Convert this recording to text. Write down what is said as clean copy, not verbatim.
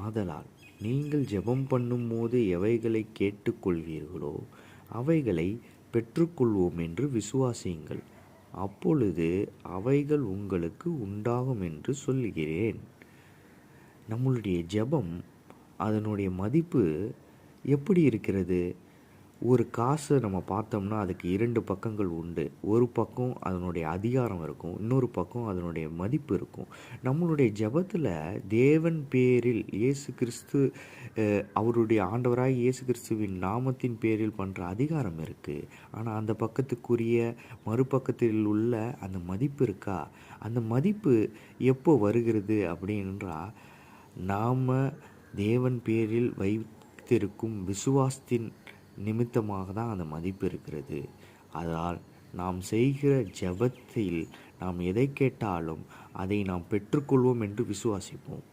ஆதலால் நீங்கள் ஜெபம் பண்ணும்போது எவைகளை கேட்டுக்கொள்வீர்களோ அவைகளை பெற்றுக்கொள்வோம் என்று விசுவாசியுங்கள். அப்பொழுது அவைகள் உங்களுக்கு உண்டாகும் என்று சொல்லுகிறேன். நம்மளுடைய ஜெபம் அதனுடைய மதிப்பு எப்படி இருக்கிறது? ஒரு காசை நம்ம பார்த்தோம்னா அதுக்கு 2 பக்கங்கள் உண்டு. ஒரு பக்கம் அதனுடைய அதிகாரம் இருக்கும், இன்னொரு பக்கம் அதனுடைய மதிப்பு இருக்கும். நம்மளுடைய ஜெபத்தில் தேவன் பேரில் இயேசு கிறிஸ்து அவருடைய ஆண்டவராய் இயேசு கிறிஸ்துவின் நாமத்தின் பேரில் பண்ணுற அதிகாரம் இருக்குது. ஆனால் அந்த பக்கத்துக்குரிய மறுபக்கத்தில் உள்ள அந்த மதிப்பு இருக்கா? அந்த மதிப்பு எப்போ வருகிறது அப்படின்றா, நாம் தேவன் பேரில் வைத்திருக்கும் விசுவாசத்தின் நிமித்தமாக தான் அந்த மதிப்பு இருக்கிறது. அதனால் நாம் செய்கிற ஜெபத்தில் நாம் எதை கேட்டாலும் அதை நாம் பெற்றுக்கொள்வோம் என்று விசுவாசிப்போம்.